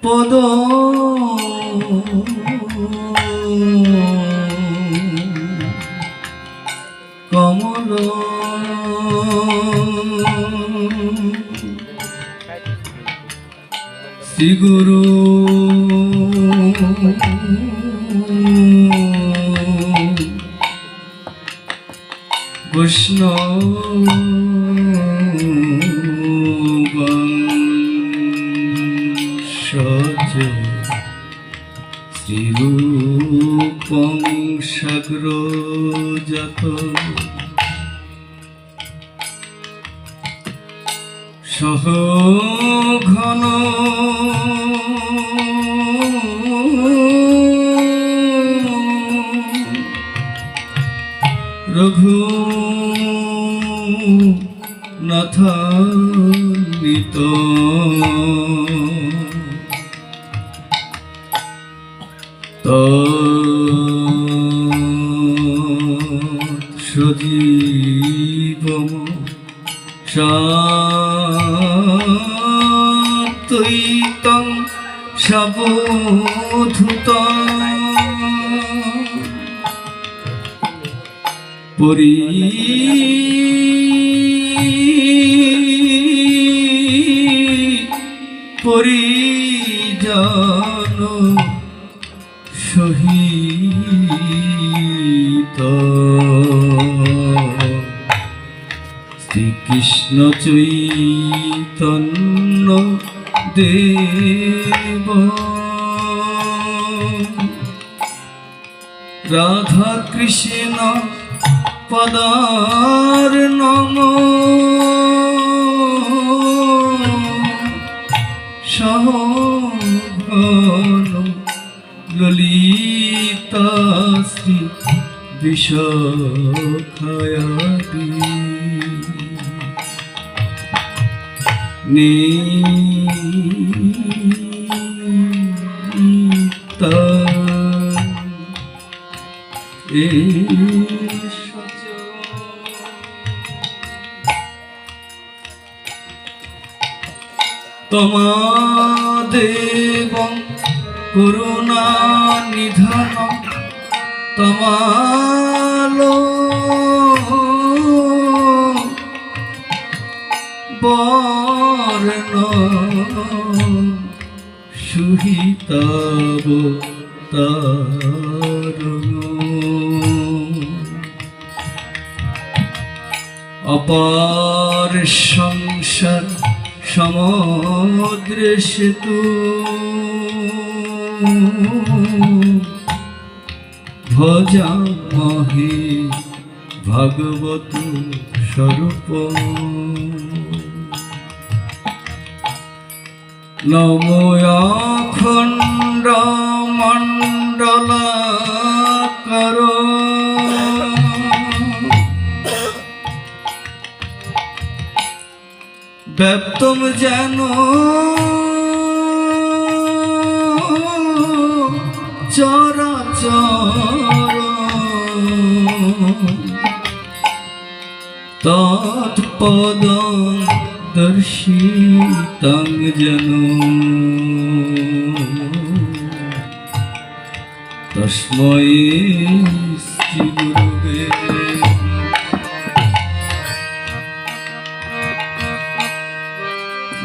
পদ কমল শ্রী গুরু বৈষ্ণব বংশজ শ্রীরূপং সাগ্রজাত সহঘন রঘুনাথান্বিত তৎসজীবম সাত্বৈতং সাবধূতং পরিজন সহিত শ্রীকৃষ্ণ চৈতন্য দেব রাধা কৃষ্ণ পদার নম সহঘন ললিতা শ্রী বিশাখায়াদি নিতা তমাদেব করুণা নিধান তমালো বর্ণ সুহিতাব তারণ অপার সংসার সমুদ্র সেতু ভজামহে ভাগবত স্বরূপ নমো অখণ্ড মণ্ডলাকার ব্যপ্তম যেন চরাচর তৎপদং দর্শিতং যেন তস্मै শ্রী গুরুবে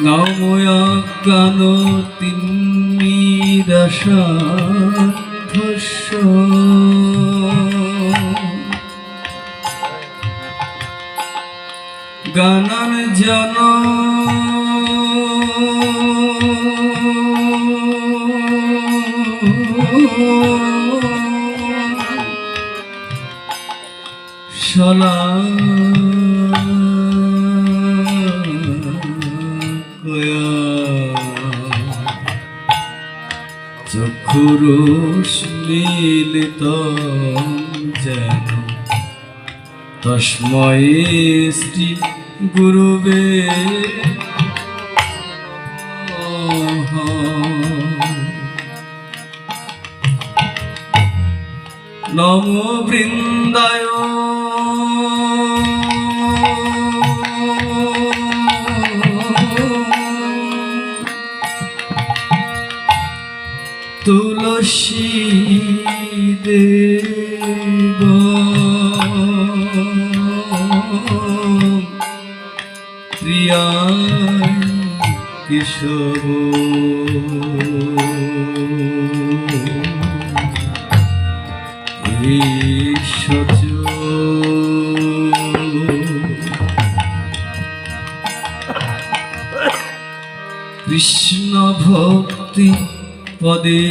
নমো অজ্ঞানতিমিরাসাধ্বস্য জ্ঞানাঞ্জন শলাকয়া চক্ষুরুষ্মিলিতং যেন তস্मै শ্রী গুরুবে নমো বৃন্দায় তুলসী দেব প্রিয়া কেশব সচ কৃষ্ণ ভক্তি পদে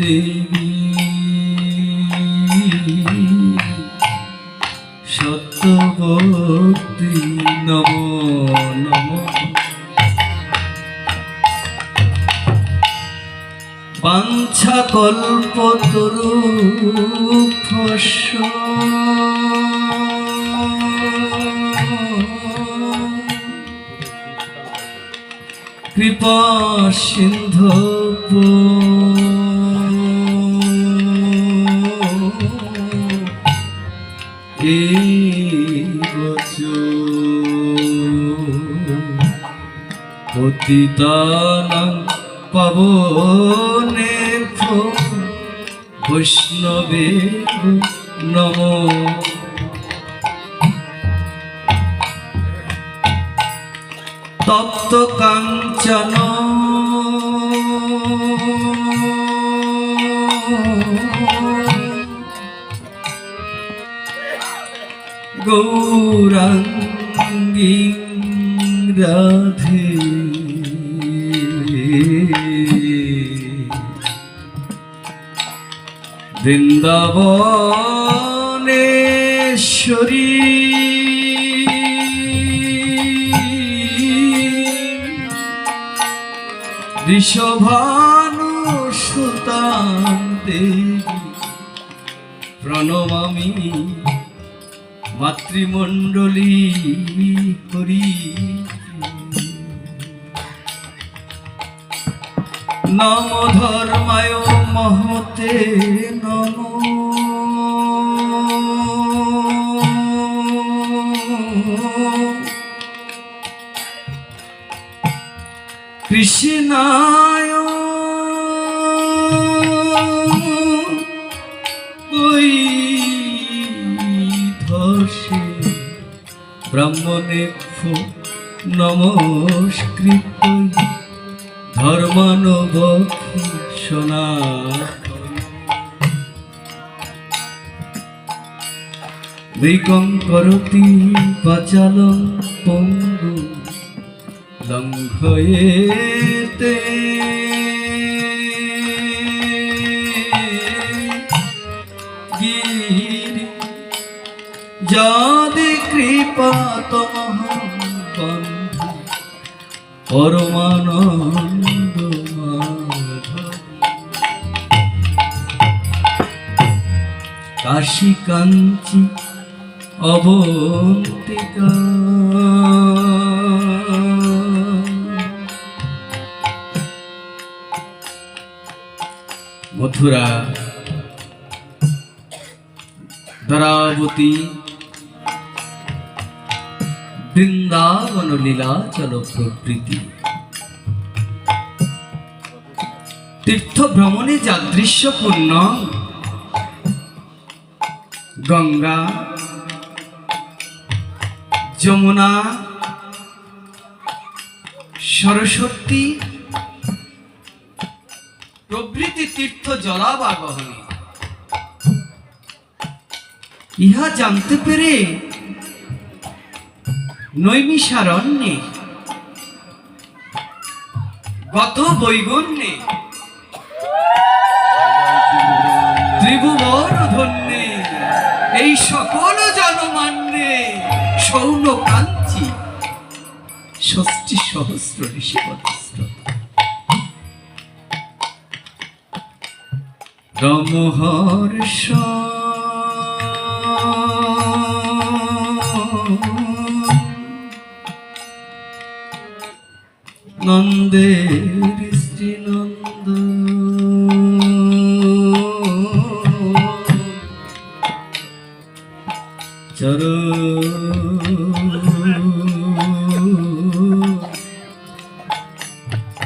দেবী সত্যভক্তি নমো নমো বাঞ্ছা কল্পতরু কৃপা সিন্ধু পতিতানাং পাবনেভ্যো বৈষ্ণবেভ্যো নমো তপ্ত কাঞ্চন গৌরাঙ্গী রাধে বৃন্দাবনেশ্বরী ঋষভানুসুতাং দেবী প্রণমামি মাতৃমণ্ডলী হরি নম ধর্মায় মহতে নম কৃষ্ণায় বৈধসে ব্রাহ্মণেভ্যো নমস্কৃত ধর্মানুবক্ষী সনাতন নৈকং করতি বাচালং পঙ্গু লঙ্ঘয়েতে গিরি যদি কৃপা তমহং বন্ধু পরমানন্দ মাধব কাশী কাঞ্চি অবন্তিকা মথুরা দ্বারাবতী বৃন্দাবন লীলাচল প্রকৃতি তীর্থ ভ্রমণে যাদৃশ্যপূর্ণ গঙ্গা যমুনা সরস্বতী প্রভৃতি তীর্থ জলাবাগহনে ইহা জানতে পেরে নৈমিষারণ্যে গত বৈগণ্যে ত্রিভুবন ধন্যে এই সকল জনমান্যে সৌন কাঞ্চি ষষ্ঠী সহস্র ঋষিপদস্ত রমহর্ষ নন্দের শ্রীনন্দ চর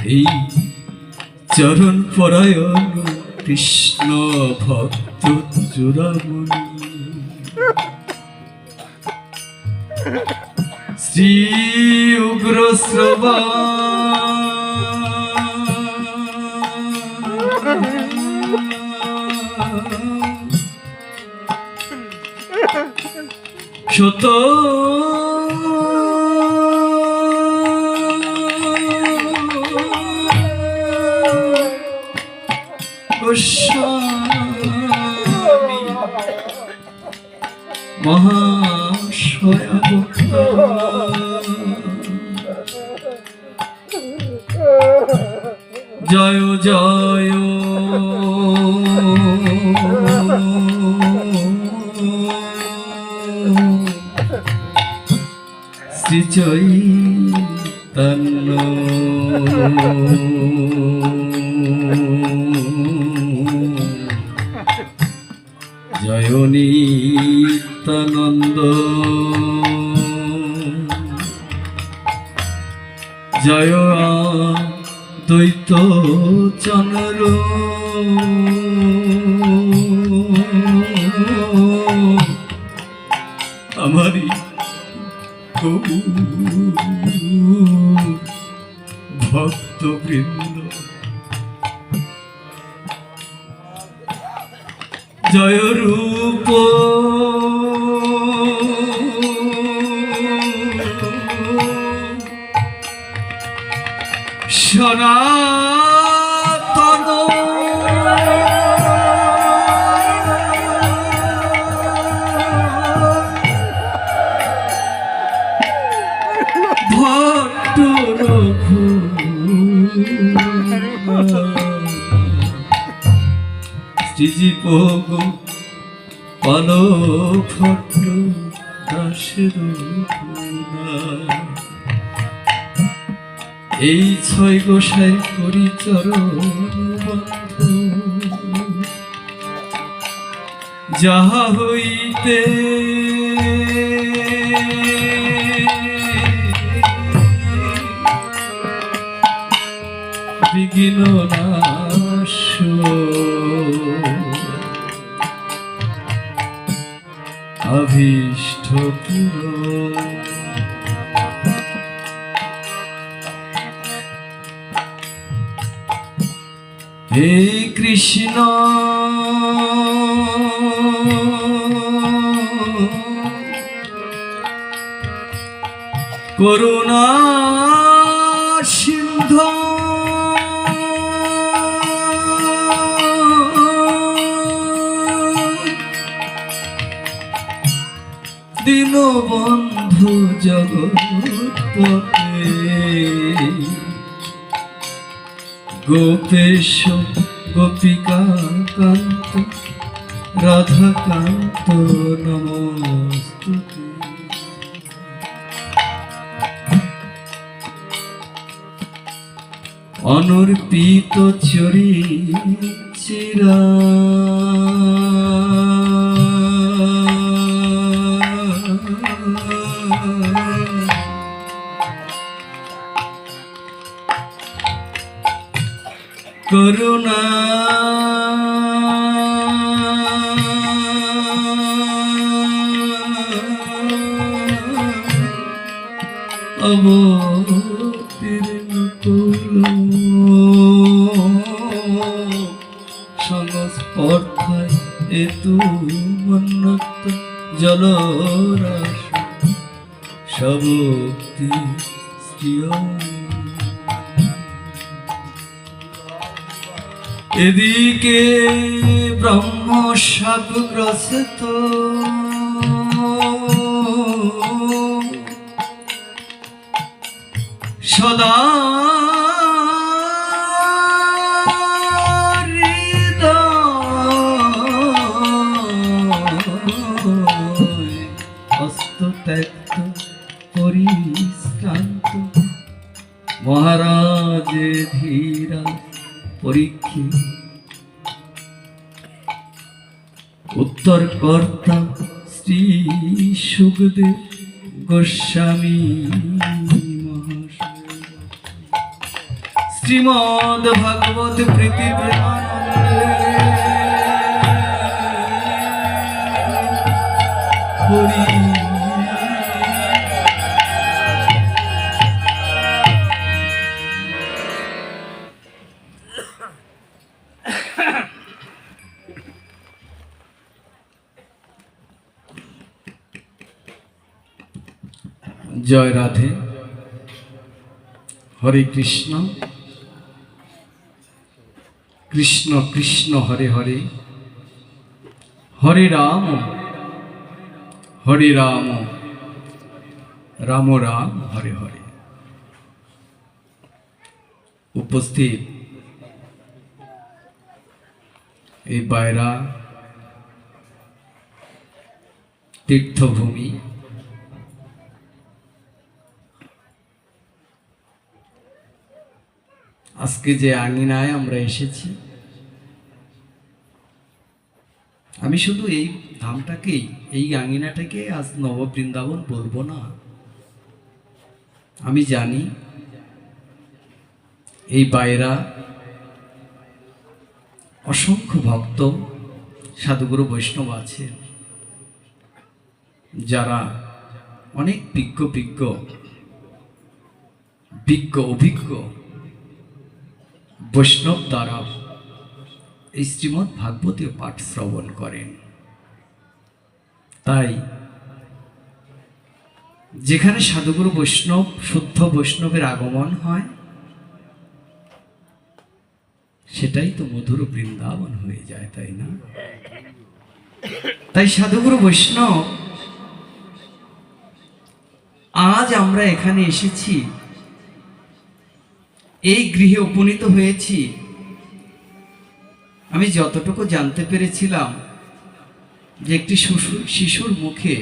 এই চরণ পরায়ণ কৃষ্ণ ভক্ত চূড়ামণি শ্রী উগ্র শ্রবা শত গোস্বামী মহাশয়া বক্তা জয় জয় শ্রী চৈতন্য জয় নিত্যানন্দ জয় দ্বৈত চন্দ্র আমারি ভক্ত বৃন্দ জয় রূপ সনাতন ভট্ট রঘু শ্রীজীব পালো ভট্ট দাসের এই ছয় গোসাই করি চরণ বন্ধু যাহা হইতে বিঘ্ন নাশ অভীষ্ট পূরণ হে কৃষ্ণ করুণা সিন্ধু দীনবন্ধু জগৎপতে গোপেশ গোপিকা কান্ত রাধাকান্ত নমস্তুতে অনর্পিত চরি চিরা করুণা অবতীর্ণ করল সংস্পর্ধায় এতু মন্নত জলরাশ সবক্তি স্ত্রিয় এদিকে ব্রহ্ম শাপগ্রস্ত সদা হস্ত ত্যক্ত পরিশ্রান্ত মহারাজে ধীরা পরীক্ষিত উত্তর কর্তা শ্রী সুখদেব গোস্বামী শ্রীমদ্ ভাগবত প্রীতি প্রেমানন্দে হরি। জয় রাধে। হরে কৃষ্ণ কৃষ্ণ কৃষ্ণ হরে হরে, হরে রাম রাম রাম হরে হরে। উপস্থিত এই বাইরা তীর্থভূমি, আজকে যে আঙিনায় আমরা এসেছি, আমি শুধু এই ধামটাকেই, এই আঙিনাটাকে আজ নববৃন্দাবন বলবো না। আমি জানি এই বাইরা অসংখ্য ভক্ত সাধুগুরু বৈষ্ণব আছেন, যারা অনেক বিজ্ঞ অভিজ্ঞ বৈষ্ণব দ্বারা এই শ্রীমদ্ ভাগবতীয় পাঠ শ্রবণ করেন। তাই যেখানে সাধুগুরু বৈষ্ণব, শুদ্ধ বৈষ্ণবের আগমন হয়, সেটাই তো মধুর বৃন্দাবন হয়ে যায়, তাই না? তাই সাধুগুরু বৈষ্ণব, আজ আমরা এখানে এসেছি, এই গৃহে উপনীত হয়েছি। আমি যতটুকু জানতে পেরেছিলাম যে একটি শিশুর মুখে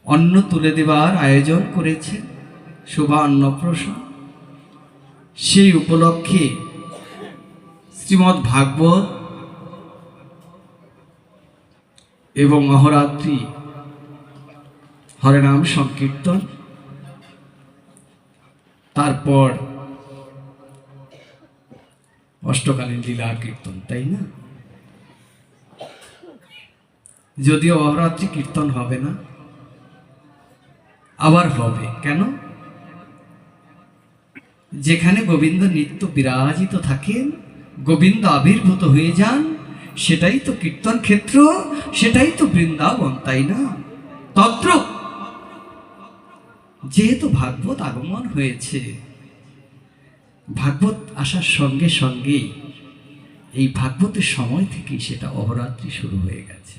অন্ন তুলে দেওয়ার আয়োজন করেছে, শোভা অন্নপ্রাশন। সেই উপলক্ষে শ্রীমদ্ ভাগবত এবং অহরাত্রি হরিনাম সংকীর্তন, তারপর অষ্টকালীন লীলা কীর্তন, তাই না? যদিও অহরাত্রি কীর্তন হবে না, আবার হবে। কেন? যেখানে গোবিন্দ নিত্য বিরাজিত থাকেন, গোবিন্দ আবির্ভূত হয়ে যান, সেটাই তো কীর্তন ক্ষেত্র, সেটাই তো বৃন্দাবন, তাই না? তত্র যেহেতু ভাগবত আগমন হয়েছে, ভাগবত আসার সঙ্গে সঙ্গেই এই ভাগবতের সময় থেকেই সেটা অহরাত্রি শুরু হয়ে গেছে।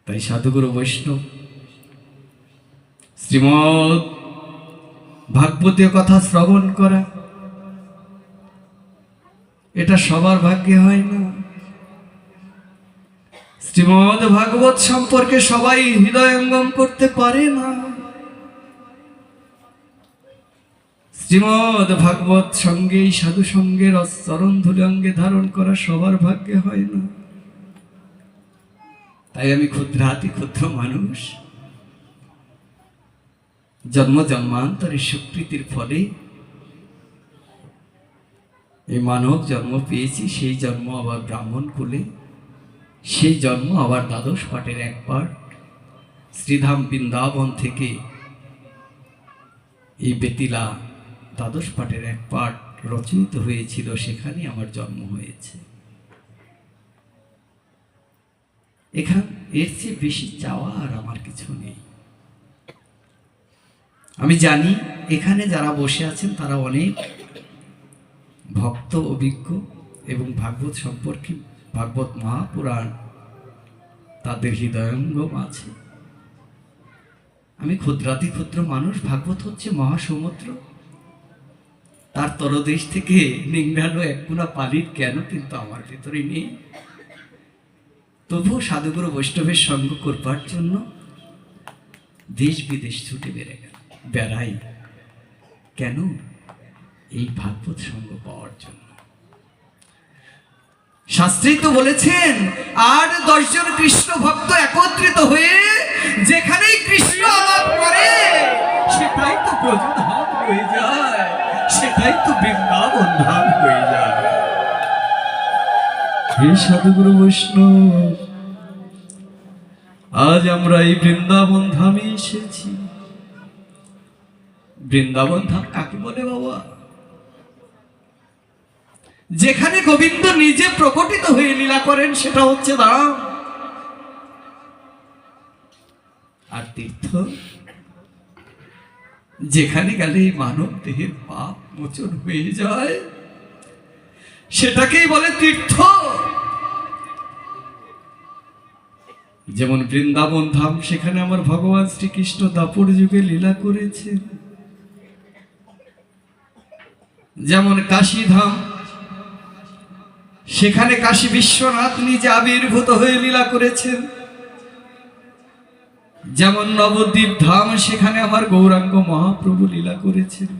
তাই সাধুগুরু বৈষ্ণব শ্রীমদ্ ভাগবতীয় কথা শ্রবণ করা, এটা সবার ভাগ্যে হয় না। শ্রীমদ্ ভাগবত সম্পর্কে সবাই হৃদয়ঙ্গম করতে পারে না। শ্রীমদ্ ভাগবত সঙ্গেই সাধু সঙ্গের চরণ ধুলি অঙ্গে ধারণ করা সবার ভাগ্যে হয় না। তাই আমি ক্ষুদ্রাতি ক্ষুদ্র মানুষ, জন্ম জন্মান্তরের স্বীকৃতির ফলে এই মানব জন্ম পেয়েছি। সেই জন্ম আবার ব্রাহ্মণ কুলে, সেই জন্ম আবার দ্বাদশ পাঠের এক পাঠ। শ্রীধাম বৃন্দাবন থেকে এই বেতিলা দ্বাদশ পাঠের এক পাঠ রচিত হয়েছিল, সেখানে আমার জন্ম হয়েছে। এখান এর চেয়ে বেশি চাওয়া আর আমার কিছু নেই। আমি জানি এখানে যারা বসে আছেন তারা অনেক ভক্ত, অভিজ্ঞ এবং ভাগবত সম্পর্কে, ভাগবত মহাপুরাণ তাদের হৃদয়ঙ্গম আছে। আমি ক্ষুদ্রাতি ক্ষুদ্র মানুষ। ভাগবত হচ্ছে মহাসমুদ্র, তার তলদেশ থেকে নিংড়ানো এক কোনা পানির কেন কিন্তু আমার ভিতরে নেই। তবুও সাধুগুরু বৈষ্ণবের সঙ্গ করবার জন্য দেশ বিদেশ ছুটে বেড়াই। কেন? এই ভাগবত সঙ্গ পাওয়ার জন্য। শাস্ত্রেই তো বলেছেন, আর 10 জন কৃষ্ণ ভক্ত একত্রিত হয়ে যেখানেই কৃষ্ণ আলাপ করে, সেটাই তো প্রযোজন হবে। হয়ে যায়, সেটাই তো বৃন্দাবন ধাম হয়ে যায়। হে সাধুগুরু বৈষ্ণব, আজ আমরা এই বৃন্দাবন ধামে এসেছি। বৃন্দাবন ধাম কাকে বলে বাবা? যেখানে গোবিন্দ নিজে প্রকটিত হয়ে লীলা করেন সেটা হচ্ছে ধাম। আর তীর্থ যেখানে গেলে মানব দেহের পাপ মোচন হয়ে যায় সেটাকেই বলে তীর্থ। যেমন বৃন্দাবন ধাম, সেখানে আমার ভগবান শ্রীকৃষ্ণ দাপর যুগে লীলা করেছেন। যেমন কাশী ধাম, সেখানে কাশী বিশ্বনাথ নিজে আবির্ভূত হয়ে লীলা করেছেন। যেমন নবদ্বীপ ধাম, সেখানে আমার গৌরাঙ্গ মহাপ্রভু লীলা করেছেন।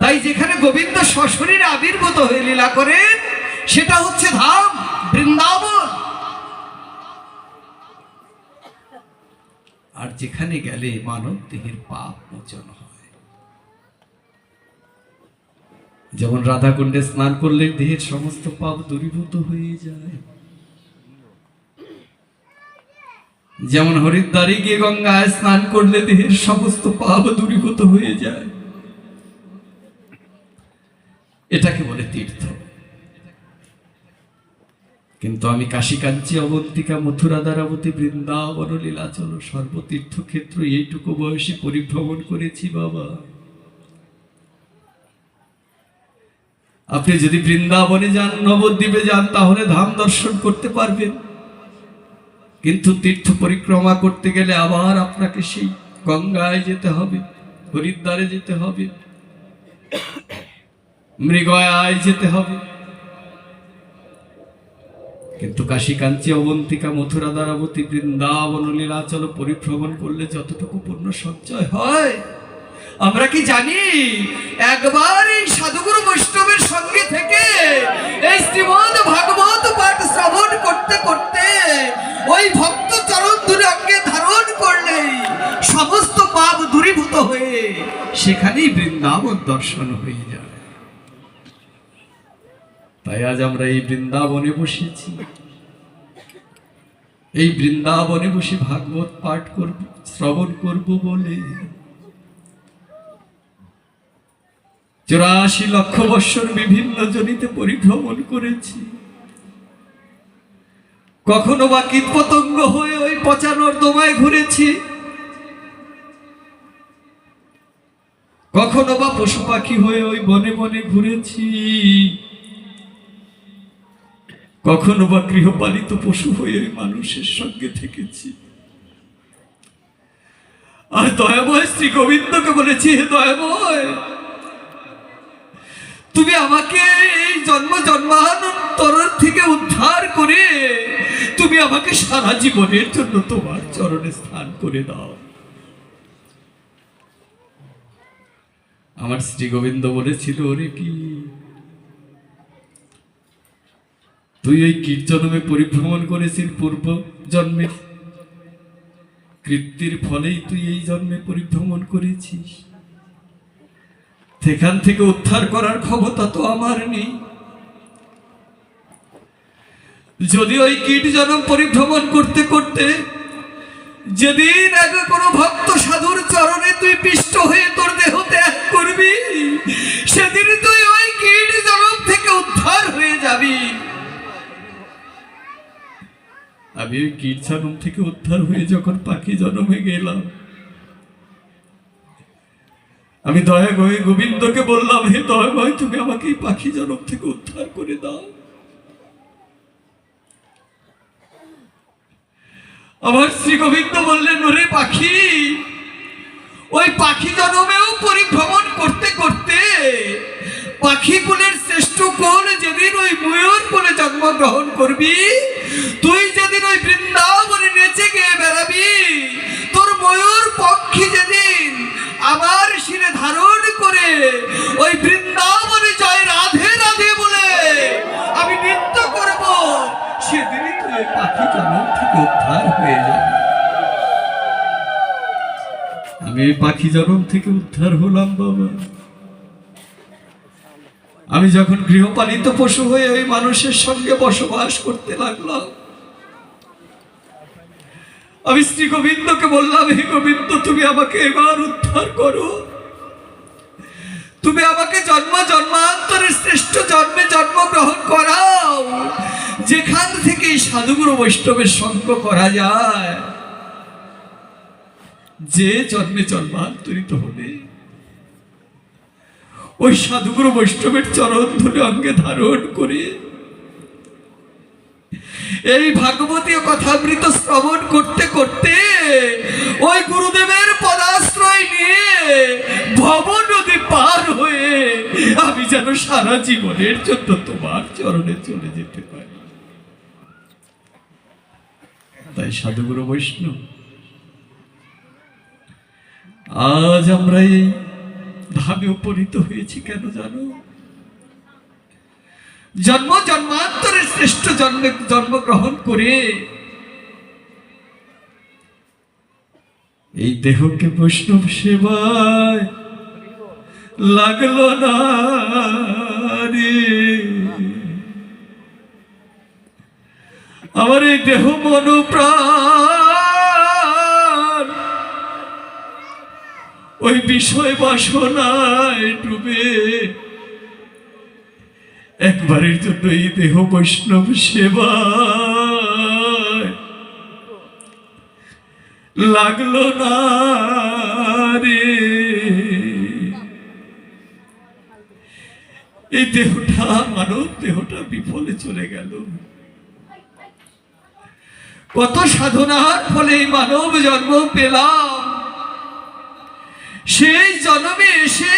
তাই যেখানে গোবিন্দ সশরীরে আবির্ভূত হয়ে লীলা করেন সেটা হচ্ছে ধাম, বৃন্দাবন। আর যেখানে গেলে মানব দেহের পাপ মোচন হয়, যেমন রাধাকুণ্ডে স্নান করলে দেহের সমস্ত পাপ দূরীভূত হয়ে যায়। যেমন হরিদ্বারে গিয়ে গঙ্গায় স্নান করলে দেহের সমস্ত পাপ দূরীভূত হয়ে যায়। এটাকে বলে তীর্থ। কিন্তু আমি কাশী, কাঞ্চি, অবন্তিকা, মথুরা, দ্বারাবতী, বৃন্দাবন, লীলাচল সর্বতীর্থ ক্ষেত্র এইটুকু বয়সে পরিভ্রমণ করেছি বাবা। আপনি যদি বৃন্দাবনে যান, নবদ্বীপে যান, তাহলে ধাম দর্শন করতে পারবেন। কিন্তু তীর্থ পরিক্রমা করতে গেলে আবার আপনাকে সেই গঙ্গায় যেতে হবে, হরিদ্বারে যেতে হবে, মৃগয়ায় যেতে হবে। কিন্তু কাশী, কাঞ্চি, অবন্তিকা, মথুরা, দ্বারাবতী, বৃন্দাবন, লীলাচল পরিভ্রমণ করলে যতটুকু পুণ্য সঞ্চয় হয় আমরা কি জানি? একবার এই সাধুগুরু বৈষ্ণবের সঙ্গে থেকে এই শ্রীমদ ভাগবত পাঠ শ্রবণ করতে করতে ওই ভক্ত চরণ ধরে অঙ্গে ধারণ করলেই সমস্ত পাপ দূরীভূত হয়ে সেখানেই বৃন্দাবন দর্শন হয়ে যায়। তাই আজ আমরা এই বৃন্দাবনে বসেছি। এই বৃন্দাবনে বসে ভাগবত পাঠ করব, শ্রবণ করব বলে 84 লক্ষ বৎসর বিভিন্ন জনিতে পরিভ্রমণ করেছি। কখনো বা কীটপতঙ্গ হয়ে ওই পচা নর্দমায় ঘুরেছি, কখনো বা পশু পাখি হয়ে ওই বনে বনে ঘুরেছি, কখনো বা গৃহপালিত পশু হয়ে মানুষের সঙ্গে থেকেছি। আর দয়াময় শ্রী গোবিন্দকে বলেছি, হে দয়াময়, তুমি আমাকে এই জন্ম জন্মান্তর থেকে উদ্ধার করে তুমি আমাকে সারা জীবনের জন্য তোমার চরণে স্থান করে দাও। আমার শ্রী গোবিন্দ বলেছিল, ওরে কি তুই ওই কীর্তনমে পরিভ্রমণ করেছিস পূর্ব জন্মের কৃত্যের ফলেই তুই এই জন্মে পরিভ্রমণ করেছিস। সেখান থেকে উদ্ধার করার ক্ষমতা তো আমার নেই। যদি ওই কীট জন্ম পরিভ্রমণ করতে করতে যেদিন আগে কোনো ভক্ত সাধুর চরণে তুই পিষ্ট হয়ে তোর দেহ ত্যাগ করবি, সেদিন তুই ওই কীট জন্ম থেকে উদ্ধার হয়ে যাবি। আমি ওই কীট জন্ম থেকে উদ্ধার হয়ে যখন পাখি জন্মে গেলাম, আমি দয়া করে গোবিন্দকে বললাম, হে দয়াময়, তুমি আমাকে এই পাখি জনম থেকে উদ্ধার করে দাও। আমার শ্রী গোবিন্দ বললেন, ওরে পাখি, ওই পাখি জনমেও পরিভ্রমণ করতে করতে পাখি কুলের শ্রেষ্ঠ কুল যেদিন ওই ময়ূর কুলে জন্মগ্রহণ করবি, তুই যেদিন ওই বৃন্দাবনে নেচে গিয়ে বেড়াবি, তোর ময়ূর পক্ষী যেদিন আমার শিরে ধারণ করে ওই বৃন্দাবনে জয় রাধে রাধে বলে আমি নৃত্য করব, সেদিনই তুই পাখি জন্ম থেকে উদ্ধার হয়ে যাবে। আমি আমি এই পাখি জনম থেকে উদ্ধার হলাম বাবা। আমি যখন গৃহপালিত পশু হয়ে ওই মানুষের সঙ্গে বসবাস করতে লাগলাম, আমি শ্রী গোবিন্দকে বললাম, হে গোবিন্দ, তুমি আমাকে এবার উদ্ধার করো, তুমি আমাকে জন্ম জন্মান্তরের শ্রেষ্ঠ জন্মে জন্মগ্রহণ করাও, যেখান থেকে এই সাধুগুরু বৈষ্ণবের সঙ্গ করা যায়। যে জন্মে জন্মান্তরিত হলে ওই সাধুগুরু বৈষ্ণবের চরণ ধরে অঙ্গে ধারণ করে এই ভাগবতীয় কথামৃত শ্রবণ করতে করতে ওই গুরুদেবের পদাশ্রয় নিয়ে ভব নদী পার হয়ে আমি যেন সারা জীবনের জন্য তোমার চরণে চলে যেতে পারি। তাই সাধুগুরু বৈষ্ণব, আজ আমরা এই ধামে উপনীত হয়েছি কেন জানো? জন্ম জন্মান্তরের শ্রেষ্ঠ জন্মে জন্মগ্রহণ করে এই দেহকে বৈষ্ণব সেবায় লাগলো না রে। আমার এই দেহ মন প্রাণ ওই বিষয় বাসনায় ডুবে একবারের জন্য এই দেহ বৈষ্ণব সেবা লাগলো না রে। এই দেহটা, মানব দেহটা বিফলে চলে গেল। কত সাধনার ফলে এই মানব জন্ম পেলাম, সেই জন্মে এসে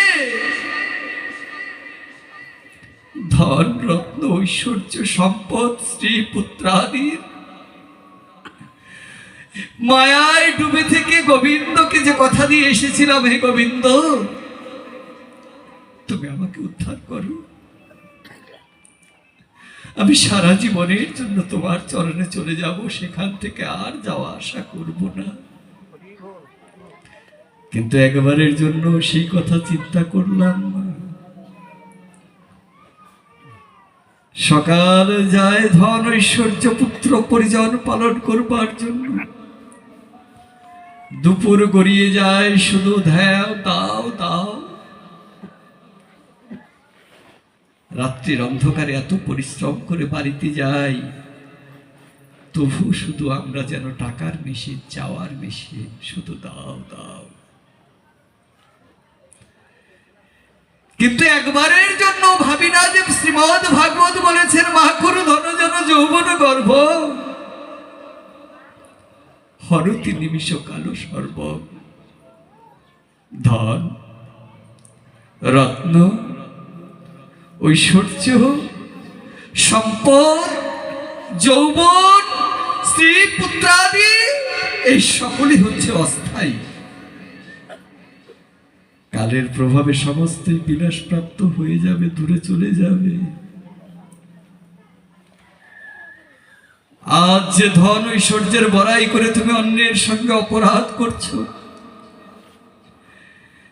ধন রত্ন ঐশ্বর্য সম্পদ স্ত্রী পুত্রাদির মায়ায় ডুবে থেকে গোবিন্দকে যে কথা দিয়ে এসেছিলাম, হে গোবিন্দ, তুমি আমাকে উদ্ধার করো, আমি সারা জীবনের জন্য তোমার চরণে চলে যাব, সেখান থেকে আর যাওয়া আশা করব না। কিন্তু একবারের জন্য সেই কথা চিন্তা করলাম না। সকাল যায় ধন ঐশ্বর্য পুত্র পরিজন পালন করবার জন্য, দুপুর গড়িয়ে যায় শুধু ধ্যাও দাও দাও। রাত্রির অন্ধকারে এত পরিশ্রম করে বাড়িতে যাই, তবু শুধু আমরা যেন টাকার মেশিন, চাওয়ার মেশিন, শুধু দাও দাও। কিন্তু একবারের জন্য ভাবি না যে শ্রীমদ ভাগবত বলেছেন, মাখুর ধনজন যৌবন গর্ভ হরতি নিমিষ কালো সর্ব। ধন রত্ন ঐশ্বর্য সম্পদ যৌবন স্ত্রী পুত্রাদি এই সকলই হচ্ছে অস্থায়ী, কালের প্রভাবে সমস্তই বিলাসপ্রাপ্ত হয়ে যাবে, দূরে চলে যাবে। আজ যে ধন ঐশ্বর্যের বড়াই করে তুমি অন্যের সঙ্গে অপরাধ করছো,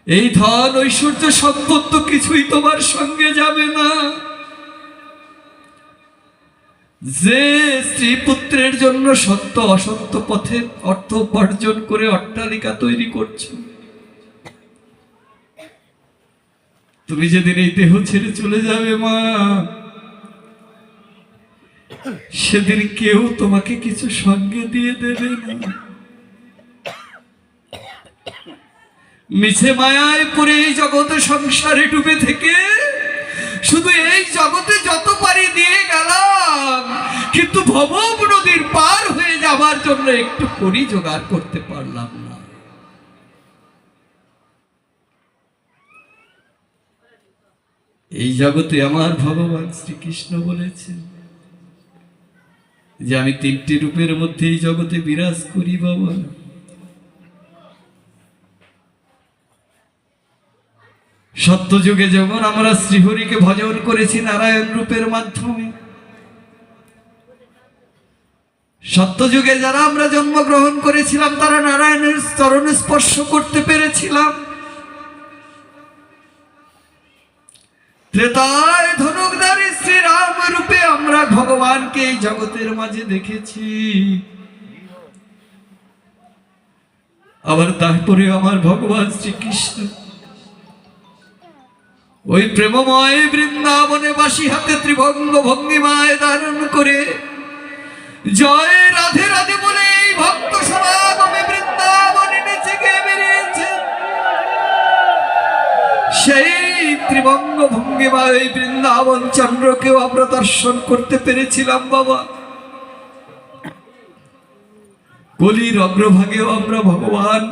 এই ধন ঐশ্বর্য সম্পদ তো কিছুই তোমার সঙ্গে যাবে না। যে স্ত্রী পুত্রের জন্য সত্য অসত্য পথে অর্থ উপার্জন করে অট্টালিকা তৈরি করছো, তুমি যেদিন এই দেহ ছেড়ে চলে যাবে মা, সেদিন কেউ তোমাকে কিছু সঙ্গে দিয়ে দেবে না। মিছে মায়ায় পড়ে এই জগতে সংসারে ডুবে থেকে শুধু এই জগতে যত পারি দিয়ে গেলাম, কিন্তু ভব নদীর পার হয়ে যাবার জন্য একটু করি জোগাড় করতে পারলাম না। এই জগতে আমার ভগবান শ্রীকৃষ্ণ বলেছেন যে আমি তিনটি রূপের মধ্যে এই জগতে বিরাজ করি বাবা। সত্যযুগে যেমন আমরা শ্রীহরিকে ভজন করেছি নারায়ণ রূপের মাধ্যমে, সত্যযুগে যারা আমরা জন্মগ্রহণ করেছিলাম তারা নারায়ণের চরণ স্পর্শ করতে পেরেছিলাম। ত্রেতায় ধনুকধারী শ্রীরাম রূপে আমরা ভগবানকে এই জগতের মাঝে দেখেছি। আবার তারপরে আমার ভগবান শ্রীকৃষ্ণ ওই প্রেমময় বৃন্দাবনে বাসি হাতে ত্রিভঙ্গ ভঙ্গিমায় ধারণ করে জয় রাধে রাধে বলে এই ভক্ত সমাগমে বৃন্দাবনে নেচে গিয়ে বেরিয়েছে। সেই ত্রিভঙ্গ ভঙ্গিমায় এই বৃন্দাবন চন্দ্রকেও আমরা দর্শন করতে পেরেছিলাম বাবা। কলির অগ্রভাগেও আমরা ভগবান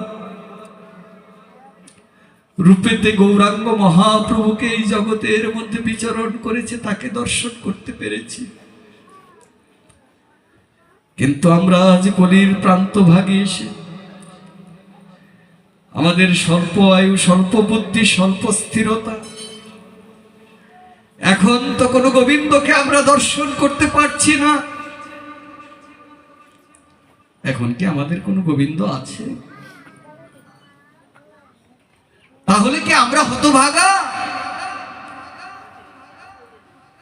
রূপেতে গৌরাঙ্গ মহাপ্রভুকে এই জগতের মধ্যে বিচরণ করেছে, তাকে দর্শন করতে পেরেছি। কিন্তু আমরা আজ কলির প্রান্ত ভাগে এসে আমাদের স্বল্প আয়ু, স্বল্প বুদ্ধি, স্বল্প স্থিরতা, এখন তো কোনো গোবিন্দকে আমরা দর্শন করতে পারছি না। এখন কি আমাদের কোনো গোবিন্দ আছে? তাহলে কি আমরা হতভাগা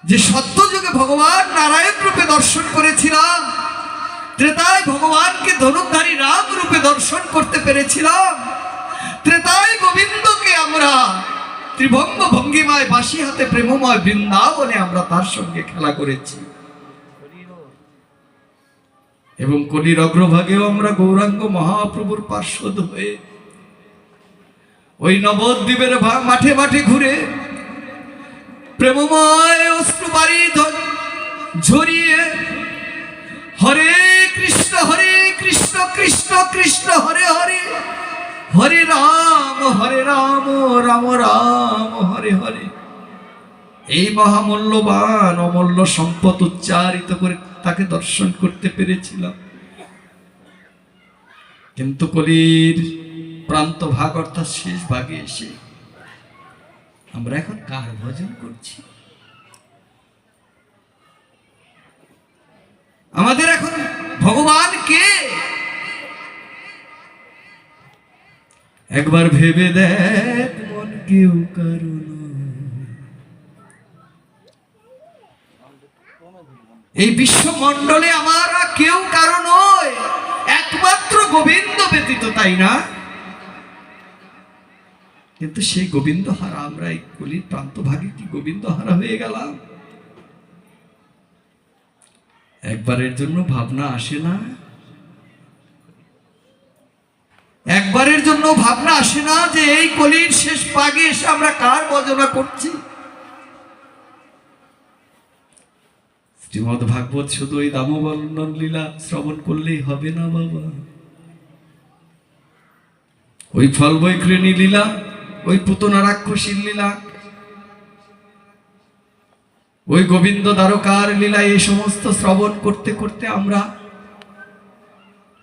যে সত্যযুগে ভগবান নারায়ণ রূপে দর্শন করেছিলাম, ত্রেতায় ভগবানকে ধনুকধারী রাম রূপে দর্শন করতে পেরেছিলাম, ত্রেতায় গোবিন্দকে আমরা ত্রিভঙ্গ ভঙ্গিমায় বাসি হাতে প্রেমময় বৃন্দাবনে আমরা তার সঙ্গে খেলা করেছি, এবং কলির অগ্রভাগেও আমরা গৌরাঙ্গ মহাপ্রভুর পার্শ্বদ হয়ে ওই নবদ্বীপের মাঠে মাঠে ঘুরে প্রেমময় অশ্রুবারি ঝরিয়ে হরে কৃষ্ণ কৃষ্ণ কৃষ্ণ হরে হরে, হরে রাম রাম রাম হরে হরে, এই মহামূল্যবান অমূল্য সম্পদ উচ্চারিত করে তাকে দর্শন করতে পেরেছিলাম। কিন্তু কলির প্রান্ত ভাগ অর্থাৎ শেষ ভাগে এসে আমরা এখন কার ভজন করছি? আমাদের এখন ভগবান কে? একবার ভেবে দেখ মন, কেউ কারণ এই বিশ্বমণ্ডলে আমরা কেউ কারণ নয়, একমাত্র গোবিন্দ ব্যতীত, তাই না? কিন্তু সেই গোবিন্দ হারা আমরা এই কলির প্রান্ত ভাগে কি গোবিন্দ হারা হয়ে গেলাম? একবারের জন্য ভাবনা আসে না? একবারের জন্য ভাবনা আসে না যে এই কলির শেষ ভাগে এসে আমরা কার ভজনা করছি? শ্রীমদ ভাগবত শুধু ওই দামোদর লীলা শ্রবণ করলেই হবে না বাবা। ওই ফল বৈক্রেণী লীলা, ওই পুতনা রাক্ষসীর লীলা, ওই গোবিন্দ দ্বারকার লীলা, এই সমস্ত শ্রবণ করতে করতে আমরা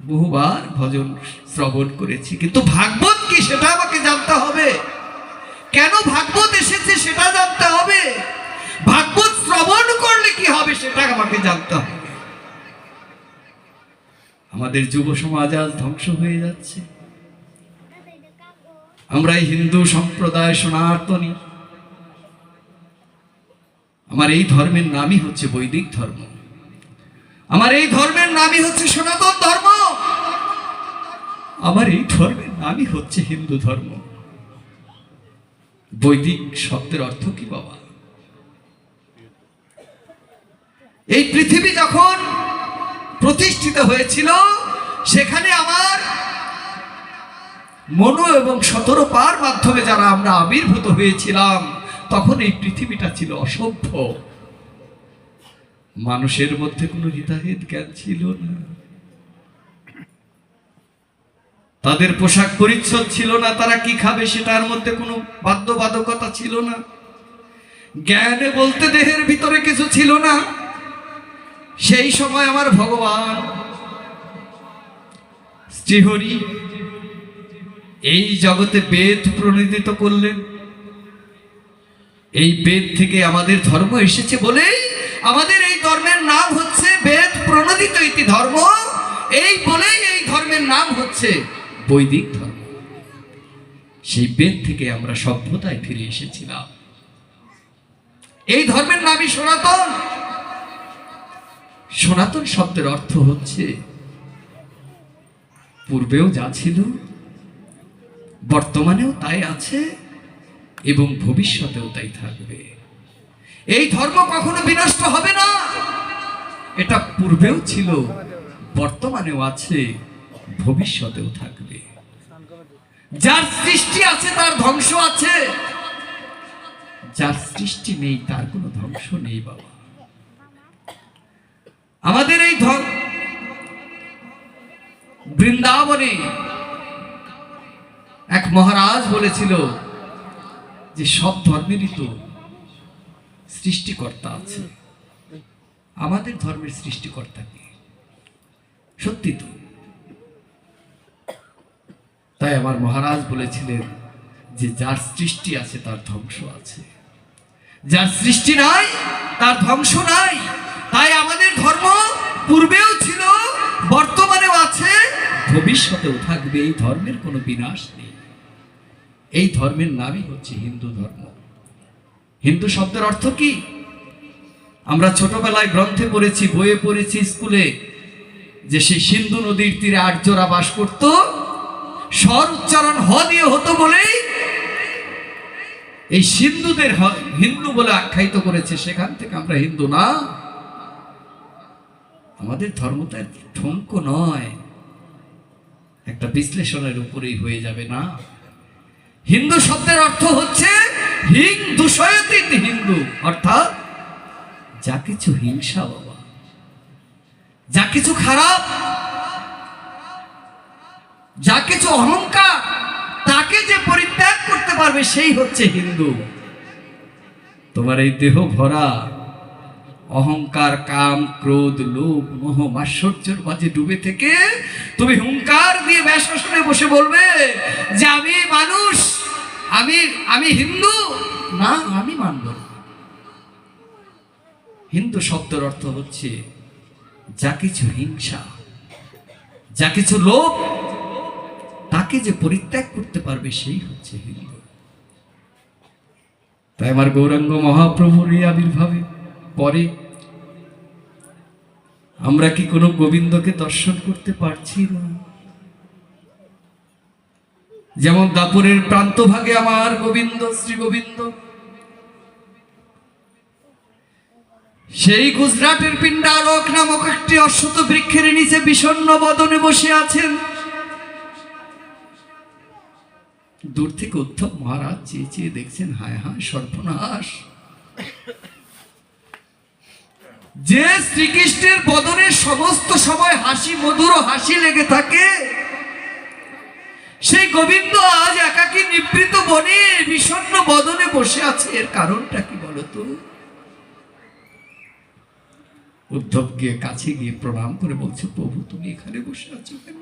বহুবার ভজন শ্রবণ করেছি। কিন্তু ভাগবত কি সেটা আমাকে জানতে হবে। কেন ভাগবত এসেছে সেটা জানতে হবে। ভাগবত শ্রবণ করলে কি হবে সেটা আমাকে জানতে হবে। আমাদের যুব সমাজ আজ ধ্বংস হয়ে যাচ্ছে। আমরা এই হিন্দু সম্প্রদায় সনাতনী, আমার এই ধর্মের নামই হচ্ছে বৈদিক ধর্ম, আমার এই ধর্মের নামই হচ্ছে সনাতন ধর্ম, আমার এই ধর্মের নামই হচ্ছে হিন্দু ধর্ম। বৈদিক শব্দের অর্থ কি বাবা? এই পৃথিবী যখন প্রতিষ্ঠিত হয়েছিল সেখানে আমার মনো এবং 17 পার মাধ্যমে যারা আমরা আবির্ভূত হয়েছিলাম, তখন এই পৃথিবীটা ছিল অসভ্য। মানুষের মধ্যে কোনো হিতাহিত জ্ঞান ছিল না, তাদের পোশাক পরিচ্ছদ ছিল না, তারা কি খাবে সেটার মধ্যে কোনো বাধ্যবাধকতা ছিল না, জ্ঞানে বলতে দেহের ভিতরে কিছু ছিল না। সেই সময় আমার ভগবান শ্রীহরি এই জগতে বেদ প্রণীত করলেন। এই বেদ থেকে আমাদের ধর্ম এসেছে বলে আমাদের এই ধর্মের নাম হচ্ছে বেদ প্রণোদিত ইতি ধর্ম। এই বলেই এই ধর্মের নাম হচ্ছে বৈদিক ধর্ম। সেই বেদ থেকে আমরা সভ্যতায় ফিরে এসেছিলাম। এই ধর্মের নামই সনাতন। সনাতন শব্দের অর্থ হচ্ছে পূর্বেও যা ছিল, বর্তমানেও তাই আছে এবং ভবিষ্যতেও তাই থাকবে। এই ধর্ম কখনো বিনষ্ট হবে না। এটা পূর্বেও ছিল, বর্তমানেও আছে, ভবিষ্যতেও থাকবে। যার সৃষ্টি আছে তার ধ্বংস আছে, যার সৃষ্টি নেই তার কোনো ধ্বংস নেই বাবা। আমাদের এই বৃন্দাবনে এক মহারাজ বলেছিল যে সব ধর্মেরই তো সৃষ্টিকর্তা আছে, আমাদের ধর্মের সৃষ্টিকর্তা কে? সত্যি তো। তাই আমার মহারাজ বলেছিলেন যে যার সৃষ্টি আছে তার ধ্বংস আছে, যার সৃষ্টি নাই তার ধ্বংস নাই। তাই আমাদের ধর্ম পূর্বেও ছিল, বর্তমানেও আছে, ভবিষ্যতেও থাকবে। এই ধর্মের কোনো বিনাশ নেই। এই ধর্মের নামই হচ্ছে হিন্দু ধর্ম। হিন্দু শব্দের অর্থ কি? আমরা ছোটবেলায় গ্রন্থে পড়েছি, বইয়ে পড়েছি, স্কুলে, যে সেই সিন্ধু নদীর তীরে আর্যরা বাস করত। স্বর উচ্চারণ হ দিয়ে হতো বলেই এই সিন্ধুদের হিন্দু বলে আখ্যায়িত করেছে। সেখান থেকে আমরা হিন্দু না। আমাদের ধর্মটা ঠুনকো নয়, একটা বিশ্লেষণের উপরেই হয়ে যাবে না। হিন্দু শব্দের অর্থ হচ্ছে হিং দূষয়তীত হিন্দু, অর্থাৎ যা কিছু হিংসা বাবা, যা কিছু খারাপ, যা কিছু অহংকার, তাকে যে পরিত্যাগ করতে পারবে সেই হচ্ছে হিন্দু। তোমার এই দেহ ভরা অহংকার, কাম, ক্রোধ, লোভ, মোহ, মাৎসর্যের মাঝে ডুবে থেকে তুমি হুঙ্কার দিয়ে ব্যাসাসনে বসে বলবে যে আমি মানুষ, আমি হিন্দু না, আমি মানব না। হিন্দু শব্দের অর্থ হচ্ছে যা কিছু হিংসা, যা কিছু লোভ, তাকে যে পরিত্যাগ করতে পারবে সেই হচ্ছে হিন্দু। তাই আমার গৌরাঙ্গ মহাপ্রভুর এই আবির্ভাবে পরে আমরা কি কোনো গোবিন্দকে দর্শন করতে পারছি না? যেমন দাপুরের প্রান্তভাগে আমার গোবিন্দ, শ্রী গোবিন্দ, সেই গুজরাটের পিণ্ডারক নামক একটি অশ্বত্থ বৃক্ষের নিচে বিষণ্ণ বদনে বসে আছেন। দূর থেকে উদ্ধব মহারাজ চেয়ে চেয়ে দেখছেন, হায় হায় সর্বনাশ, যে শ্রীকৃষ্ণের বদনে সমস্ত সময় হাসি, মধুর হাসি লেগে থাকে, সেই গোবিন্দ আজ একাকী নিবৃত বনে বিষণ্ণ বদনে বসে আছে। এর কারণটা কি বলতো? উদ্ধব গিয়ে কাছে গিয়ে প্রণাম করে বলছে, প্রভু তুমি এখানে বসে আছো কেন?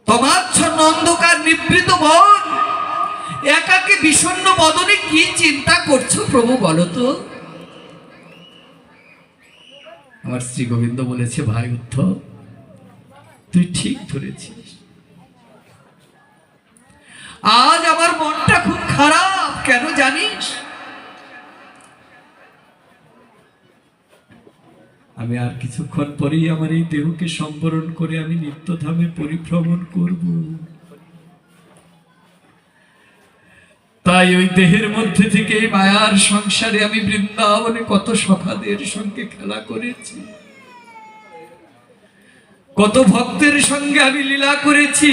তোমাচ্ছন্ন অন্ধকার নিবৃত বন, একাকী বিষণ্ণ বদনে কি চিন্তা করছো প্রভু বলো তো? আমার শ্রী গোবিন্দ বলেছে, ভাই উদ্ধব তুই ঠিক ধরেছিস, আজ আমার মনটা খুব খারাপ। কেন জানিস? আমি আর কিছুক্ষণ পরেই আমার এই দেহকে সম্বরণ করে আমি নিত্যধামে পরিভ্রমণ করব। তাই ওই দেহের মধ্যে থেকে মায়ার সংসারে আমি বৃন্দাবনে কত সখাদের সঙ্গে খেলা করেছি, কত ভক্তের সঙ্গে আমি লীলা করেছি।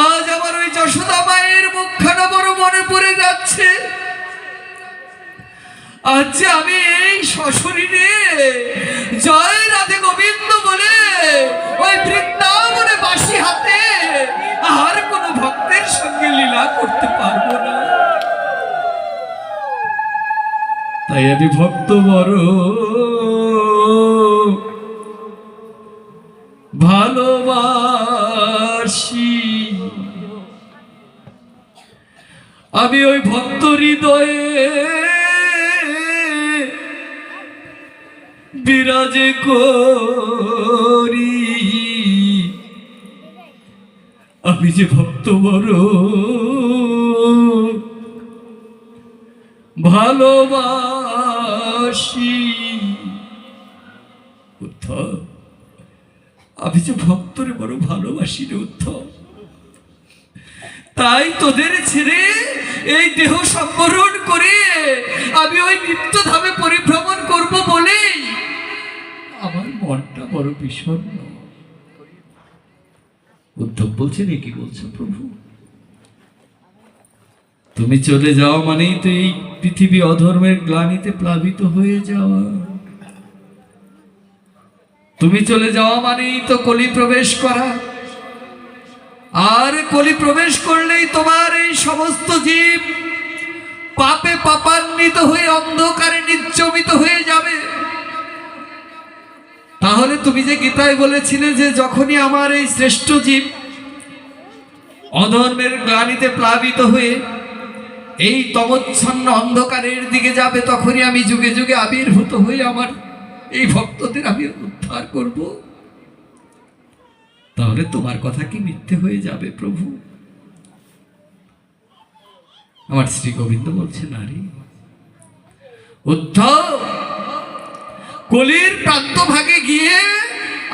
আজ আমার ওই যশোদা মায়ের মুখখানা বড় মনে পড়ে যাচ্ছে। আজ আমি এই সশরীরে জয় রাধে গোবিন্দ বলে ওই বৃন্দাবনে বাঁশি হাতে আর কোন ভক্তের সঙ্গে লীলা করতে পারবো না। তাই আমি ভক্ত বড় ভালোবাসি, আমি ওই ভক্ত হৃদয়ে বিরাজ করি। আমি যে ভক্ত বড় ভালোবাসি, উদ্ধব আমি যে ভক্তরে বড় ভালোবাসি রে উদ্ধব, তাই তোদের ছেড়ে এই দেহ সম্বরণ করে আমি ওই নিত্য ধামে পরিভ্রমণ করব বলেই আমার মনটা বড় বিষণ্ণ। উদ্ধব বলছেন, এ কি বলছো প্রভু? তুমি চলে যাও মানেই তো এই পৃথিবী অধর্মের গ্লানিতে প্লাবিত হয়ে যাওয়া। তুমি চলে যাওয়া মানেই তো কলি প্রবেশ করা, আর কলি প্রবেশ করলেই তোমার এই সমস্ত জীব পাপে পাপান্বিত হয়ে অন্ধকারে নির্জমিত হয়ে যাবে। তাহলে তুমি যে গীতায় বলেছিলে যে যখনই আমার এই শ্রেষ্ঠ জীব অধর্মের গ্লানিতে প্লাবিত হয়ে এই তমচ্ছন্ন অন্ধকারের দিকে যাবে, তখনই আমি যুগে যুগে আবির্ভূত হয়ে আমার এই ভক্তদের আমি উদ্ধার করব। তাহলে তোমার কথা কি মিথ্যে হয়ে যাবে প্রভু? আমার শ্রী গোবিন্দ বলছে, নারী উদ্ধব, কলির প্রান্তভাগে গিয়ে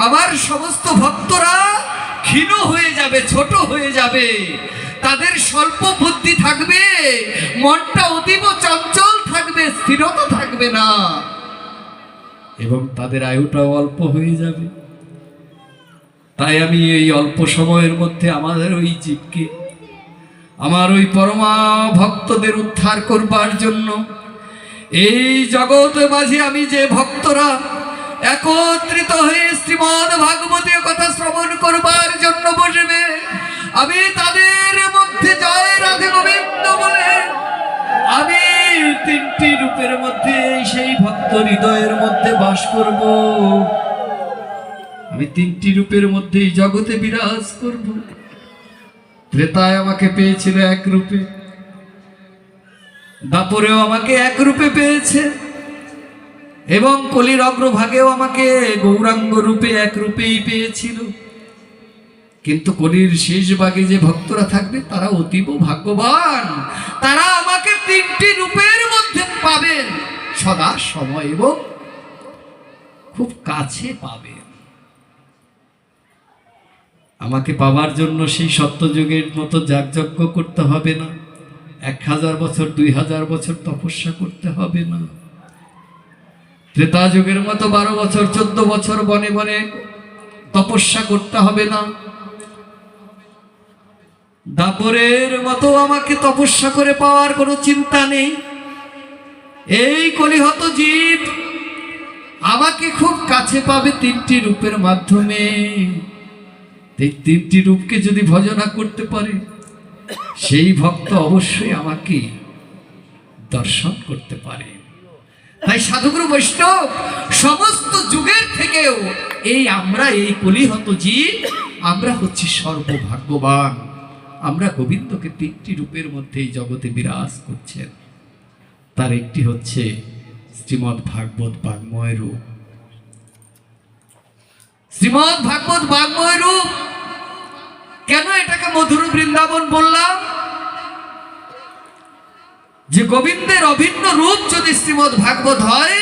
আমার সমস্ত ভক্তরা ক্ষীণ হয়ে যাবে, ছোট হয়ে যাবে, তাদের স্বল্প বুদ্ধি থাকবে, মনটা অতীব চঞ্চল থাকবে, স্থিরতা থাকবে না, এবং তাদের আয়ুটাও অল্প হয়ে যাবে। তাই আমি এই অল্প সময়ের মধ্যে আমাদের ওই জীবকে, আমার ওই পরমা ভক্তদের উদ্ধার করবার জন্য এই জগৎ মাঝে আমি যে ভক্তরা একত্রিত হয়ে শ্রীমদ্ ভাগবতীয় কথা শ্রবণ করবার জন্য বসবে, আমি তাদের মধ্যে জয় রাধে গোবিন্দ বলে আমি তিনটি রূপের মধ্যে সেই ভক্ত হৃদয়ের মধ্যে বাস করব। আমি তিনটি রূপের মধ্যেই জগতে বিরাজ করব। ত্রেতায় আমাকে পেয়েছিল এক রূপে, দাপরেও আমাকে এক রূপে পেয়েছে, এবং কলির অগ্রভাগেও আমাকে গৌরাঙ্গ রূপে এক রূপেই পেয়েছিল। কিন্তু কলির শেষ ভাগে যে ভক্তরা থাকবে তারা অতীব ভাগ্যবান, তারা আমাকে তিনটি রূপের মধ্যে পাবেন সদা সময়, এবং খুব কাছে পাবেন। আমাকে পাওয়ার জন্য সেই সত্যযুগের মতো যাগযজ্ঞ করতে হবে না, 1000 বছর 2000 বছর তপস্যা করতে হবে না, ত্রেতা যুগের মতো 12 বছর 14 বছর বনে বনে তপস্যা করতে হবে না, দাপরের মতো আমাকে তপস্যা করে পাওয়ার কোনো চিন্তা নেই। এই কলিহত জীব আমাকে খুব কাছে পাবে তিনটি রূপের মাধ্যমে। এই তিনটি রূপকে যদি ভজনা করতে পারে সেই ভক্ত অবশ্যই আমাকে দর্শন করতে পারে। তাই সাধুগুরু বৈষ্ণব সমস্ত যুগের থেকেও আমরা এই কলিহত জীব, আমরা হচ্ছি সর্বভাগ্যবান। আমরা গোবিন্দকে তিনটি রূপের মধ্যে এই জগতে বিরাজ করছেন। তার একটি হচ্ছে শ্রীমদ্ ভাগবত বাঙ্ময় রূপ। শ্রীমদ্ ভাগবত বাঙ্ময় রূপ কেন এটাকে মধুর বৃন্দাবন বললাম? যে গোবিন্দের অভিন্ন রূপ যদি শ্রীমদ্ ভাগবত হয়,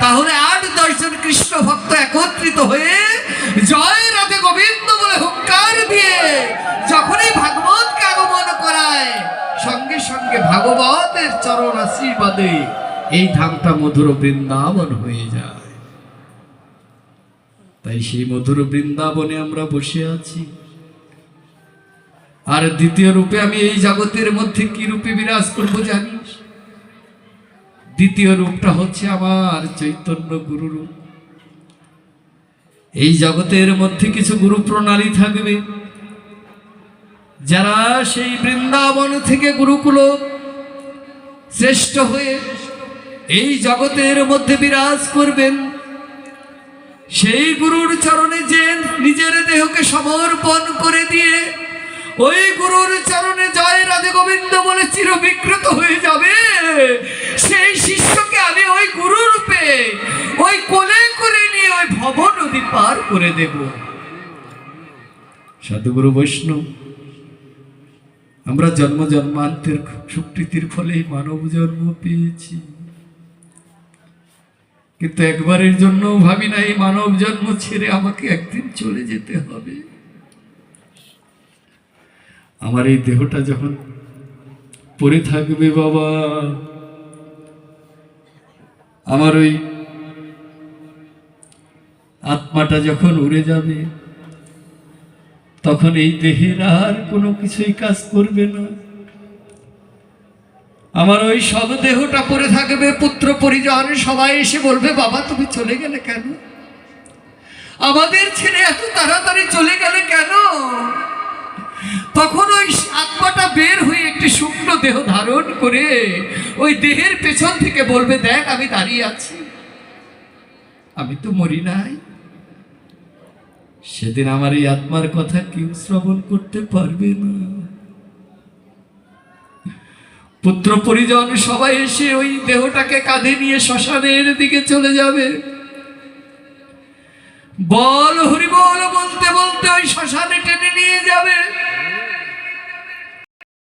তাহলে 8-10 জন কৃষ্ণ ভক্ত একত্রিত হয়ে জয় রাধে গোবিন্দ বলে হুঙ্কার দিয়ে যখনই ভাগবতকে আগমন করায়, সঙ্গে সঙ্গে ভাগবতের চরণ আশীর্বাদে এই ধামটা মধুর বৃন্দাবন হয়ে যায়। তাই সেই মধুর বৃন্দাবনে আমরা বসে আছি। আর দ্বিতীয় রূপে আমি এই জগতের মধ্যে কি রূপে বিরাজ করবো জানিস? দ্বিতীয় রূপটা হচ্ছে আমার চৈতন্য গুরু রূপ। এই জগতের মধ্যে কিছু গুরু প্রণালী থাকবে, যারা সেই বৃন্দাবন থেকে গুরুকুল শ্রেষ্ঠ হয়ে এই জগতের মধ্যে বিরাজ করবেন। সেই গুরুর চরণে যে নিজের দেহকে সমর্পণ করে দিয়ে ওই গুরুর চরণে জয় রাধে গোবিন্দ বলে চিরবিকৃত হয়ে যাবে, সেই শিষ্যকে আমি ওই গুরু রূপে ওই কোলে করে ভব নদী পার করে দেব। সাধুগুরু বৈষ্ণব, আমরা জন্ম জন্মান্তের সুকৃতির ফলে মানব জন্ম পেয়েছি, কিন্তু একবারের জন্য ভাবি না এই মানব জন্ম ছেড়ে আমাকে একদিন চলে যেতে হবে। আমার এই দেহটা যখন পড়ে থাকবে বাবা, আমার ওই আত্মাটা যখন উড়ে যাবে, তখন এই দেহের আর কোনো কিছুই কাজ করবে না। আমার ওই সব দেহটা পড়ে থাকবে, পুত্র পরিজন সবাই এসে বলবে, বাবা তুমি চলে গেলে কেন? আমাদের ছেড়ে এত তাড়াতাড়ি চলে গেলে কেন? তখন ওই আত্মাটা বের হয়ে একটি শুকনো দেহ ধারণ করে ওই দেহের পেছন থেকে বলবে, দেখ আমি দাঁড়িয়ে আছি, আমি তো মরি নাই। সেদিন আমার এই আত্মার কথা কেউ শ্রবণ করতে পারবে না। পুত্র পরিজন সবাই এসে ওই দেহটাকে কাঁধে নিয়ে শ্মশানের দিকে চলে যাবে। বল হরি বল বলতে